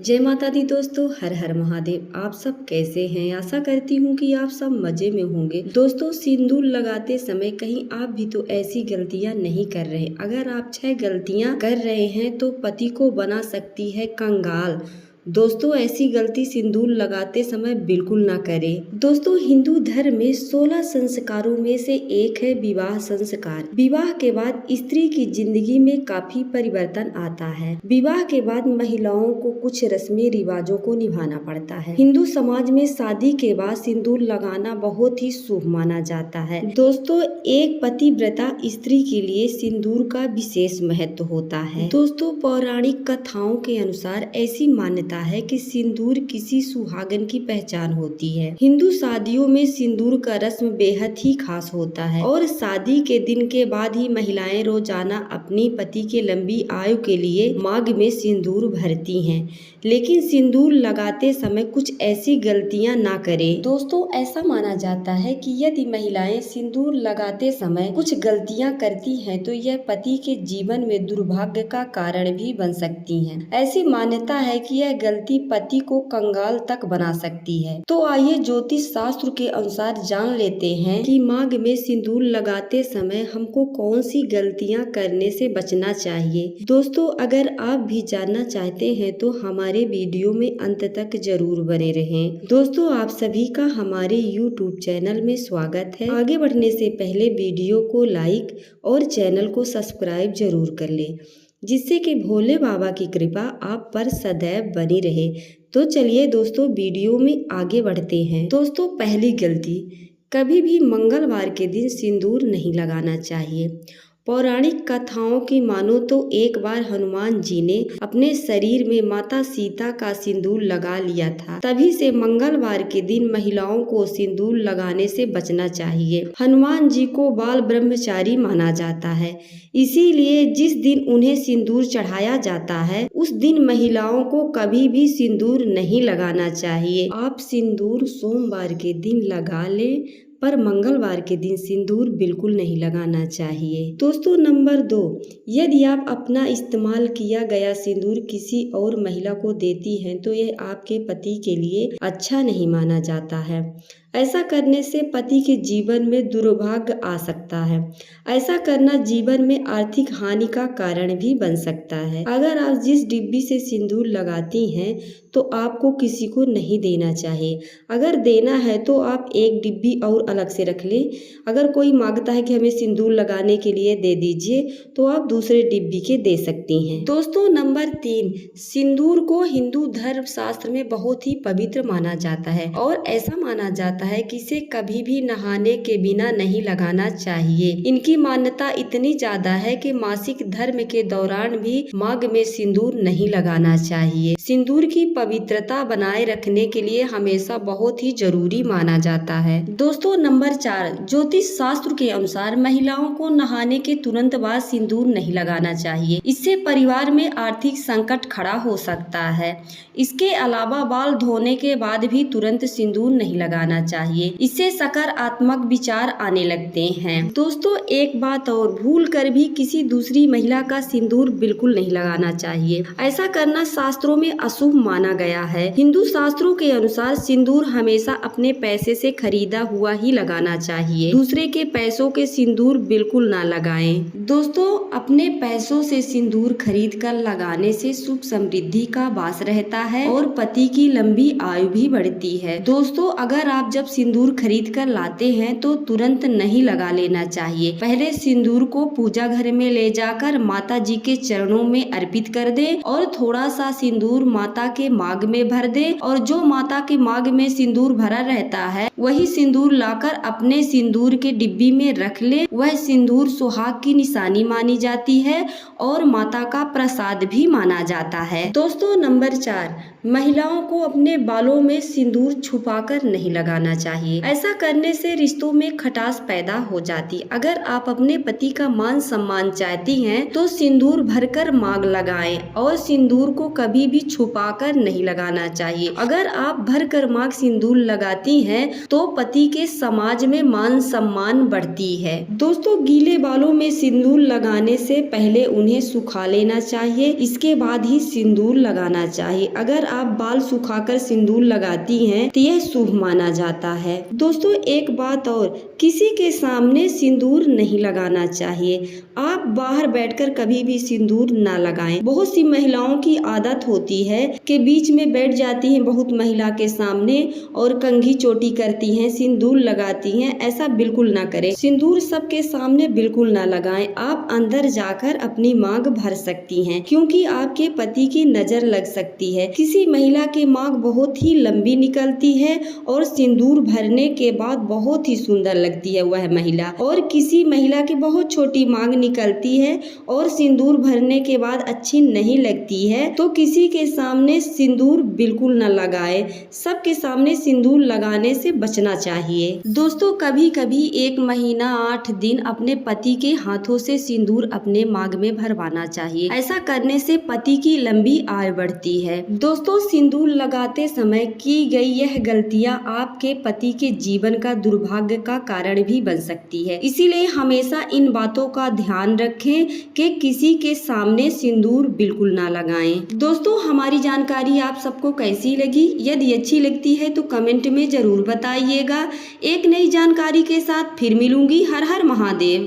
जय माता दी दोस्तों, हर हर महादेव। आप सब कैसे हैं? आशा करती हूँ कि आप सब मजे में होंगे। दोस्तों, सिंदूर लगाते समय कहीं आप भी तो ऐसी गलतियाँ नहीं कर रहे। अगर आप 6 गलतियाँ कर रहे हैं तो पति को बना सकती है कंगाल। दोस्तों, ऐसी गलती सिंदूर लगाते समय बिल्कुल ना करें। दोस्तों, हिंदू धर्म में 16 संस्कारों में से एक है विवाह संस्कार। विवाह के बाद स्त्री की जिंदगी में काफी परिवर्तन आता है। विवाह के बाद महिलाओं को कुछ रस्में रिवाजों को निभाना पड़ता है। हिंदू समाज में शादी के बाद सिंदूर लगाना बहुत ही शुभ माना जाता है। दोस्तों, एक पतिव्रता स्त्री के लिए सिंदूर का विशेष महत्व होता है। दोस्तों, पौराणिक कथाओं के अनुसार ऐसी मान्यता है कि सिंदूर किसी सुहागन की पहचान होती है। हिंदू शादियों में सिंदूर का रस्म बेहद ही खास होता है और शादी के दिन के बाद ही महिलाएं रोजाना अपनी पति के लंबी आयु के लिए मांग में सिंदूर भरती हैं। लेकिन सिंदूर लगाते समय कुछ ऐसी गलतियां ना करें। दोस्तों, ऐसा माना जाता है कि यदि महिलाएं सिंदूर लगाते समय कुछ गलतियां करती हैं तो यह पति के जीवन में दुर्भाग्य का कारण भी बन सकती हैं। ऐसी मान्यता है कि यह गलती पति को कंगाल तक बना सकती है। तो आइए ज्योतिष शास्त्र के अनुसार जान लेते हैं कि मांग में सिंदूर लगाते समय हमको कौन सी गलतियां करने से बचना चाहिए। दोस्तों, अगर आप भी जानना चाहते हैं तो हमारे वीडियो में अंत तक जरूर बने रहें। दोस्तों, आप सभी का हमारे YouTube चैनल में स्वागत है। आगे बढ़ने से पहले वीडियो को लाइक और चैनल को सब्सक्राइब जरूर कर ले, जिससे कि भोले बाबा की कृपा आप पर सदैव बनी रहे। तो चलिए दोस्तों, वीडियो में आगे बढ़ते हैं। दोस्तों, पहली गलती, कभी भी मंगलवार के दिन सिंदूर नहीं लगाना चाहिए। पौराणिक कथाओं की मानो तो एक बार हनुमान जी ने अपने शरीर में माता सीता का सिंदूर लगा लिया था। तभी से मंगलवार के दिन महिलाओं को सिंदूर लगाने से बचना चाहिए। हनुमान जी को बाल ब्रह्मचारी माना जाता है, इसीलिए जिस दिन उन्हें सिंदूर चढ़ाया जाता है उस दिन महिलाओं को कभी भी सिंदूर नहीं लगाना चाहिए। आप सिंदूर सोमवार के दिन लगा लें, पर मंगलवार के दिन सिंदूर बिल्कुल नहीं लगाना चाहिए। दोस्तों, नंबर 2, यदि आप अपना इस्तेमाल किया गया सिंदूर किसी और महिला को देती हैं तो यह आपके पति के लिए अच्छा नहीं माना जाता है। ऐसा करने से पति के जीवन में दुर्भाग्य आ सकता है। ऐसा करना जीवन में आर्थिक हानि का कारण भी बन सकता है। अगर आप जिस डिब्बी से सिंदूर लगाती हैं तो आपको किसी को नहीं देना चाहिए। अगर देना है तो आप एक डिब्बी और अलग से रख लें। अगर कोई मांगता है कि हमें सिंदूर लगाने के लिए दे दीजिए तो आप दूसरे डिब्बी के दे सकती हैं। दोस्तों, नंबर 3, सिंदूर को हिंदू धर्म शास्त्र में बहुत ही पवित्र माना जाता है और ऐसा माना जाता है कि इसे कभी भी नहाने के बिना नहीं लगाना चाहिए। इनकी मान्यता इतनी ज्यादा है कि मासिक धर्म के दौरान भी मांग में सिंदूर नहीं लगाना चाहिए। सिंदूर की पवित्रता बनाए रखने के लिए हमेशा बहुत ही जरूरी माना जाता है। दोस्तों, नंबर 4, ज्योतिष शास्त्र के अनुसार महिलाओं को नहाने के तुरंत बाद सिंदूर नहीं लगाना चाहिए। इससे परिवार में आर्थिक संकट खड़ा हो सकता है। इसके अलावा बाल धोने के बाद भी तुरंत सिंदूर नहीं लगाना चाहिए। इससे सकारात्मक विचार आने लगते हैं। दोस्तों, एक बात और, भूल कर भी किसी दूसरी महिला का सिंदूर बिल्कुल नहीं लगाना चाहिए। ऐसा करना शास्त्रों में अशुभ माना गया है। हिंदू शास्त्रों के अनुसार सिंदूर हमेशा अपने पैसे से खरीदा हुआ ही लगाना चाहिए। दूसरे के पैसों के सिंदूर बिल्कुल ना लगाएं। दोस्तों, अपने पैसों से सिंदूर खरीद कर लगाने से सुख समृद्धि का वास रहता है और पति की लंबी आयु भी बढ़ती है। दोस्तों, अगर आप जब सिंदूर खरीद कर लाते हैं तो तुरंत नहीं लगा लेना चाहिए। पहले सिंदूर को पूजा घर में ले जाकर माता जी के चरणों में अर्पित कर दे और थोड़ा सा सिंदूर माता के मांग में भर दे और जो माता के मांग में सिंदूर भरा रहता है वही सिंदूर लाकर अपने सिंदूर के डिब्बी में रख ले। वह सिंदूर सुहाग की निशानी मानी जाती है और माता का प्रसाद भी माना जाता है। दोस्तों, नंबर 4, महिलाओं को अपने बालों में सिंदूर छुपाकर नहीं लगाना चाहिए। ऐसा करने से रिश्तों में खटास पैदा हो जाती। अगर आप अपने पति का मान सम्मान चाहती हैं तो सिंदूर भरकर मांग लगाएं और सिंदूर को कभी भी छुपाकर नहीं लगाना चाहिए। अगर आप भरकर मांग सिंदूर लगाती हैं तो पति के समाज में मान सम्मान बढ़ती है। दोस्तों, गीले बालों में सिंदूर लगाने से पहले उन्हें सुखा लेना चाहिए, इसके बाद ही सिंदूर लगाना चाहिए। अगर आप बाल सुखाकर सिंदूर लगाती हैं तो यह शुभ माना जाता है। दोस्तों एक बात और, किसी के सामने सिंदूर नहीं लगाना चाहिए। आप बाहर बैठकर कभी भी सिंदूर ना लगाएं। बहुत सी महिलाओं की आदत होती है कि बीच में बैठ जाती हैं बहुत महिला के सामने और कंघी चोटी करती हैं, सिंदूर लगाती हैं। ऐसा बिल्कुल ना करें। सिंदूर सबके सामने बिल्कुल ना लगाएं। आप अंदर जाकर अपनी मांग भर सकती हैं, क्योंकि आपके पति की नजर लग सकती है। किसी महिला की मांग बहुत ही लंबी निकलती है और सिंदूर भरने के बाद बहुत ही सुंदर लगती है वह महिला, और किसी महिला की बहुत छोटी मांग निकलती है और सिंदूर भरने के बाद अच्छी नहीं लगती है। तो किसी के सामने सिंदूर बिल्कुल न लगाए। सबके सामने सिंदूर लगाने से बचना चाहिए। दोस्तों कभी कभी 1 महीना 8 दिन अपने पति के हाथों से सिंदूर अपने मांग में भरवाना चाहिए। ऐसा करने से पति की लंबी आयु बढ़ती है। दोस्तों सिंदूर लगाते समय की गई यह गलतियां आपके पति के जीवन का दुर्भाग्य का कारण भी बन सकती है। इसीलिए हमेशा इन बातों का ध्यान रखें कि किसी के सामने सिंदूर बिल्कुल ना लगाएं। दोस्तों हमारी जानकारी आप सबको कैसी लगी? यदि अच्छी लगती है तो कमेंट में जरूर बताइएगा। एक नई जानकारी के साथ फिर मिलूंगी। हर हर महादेव।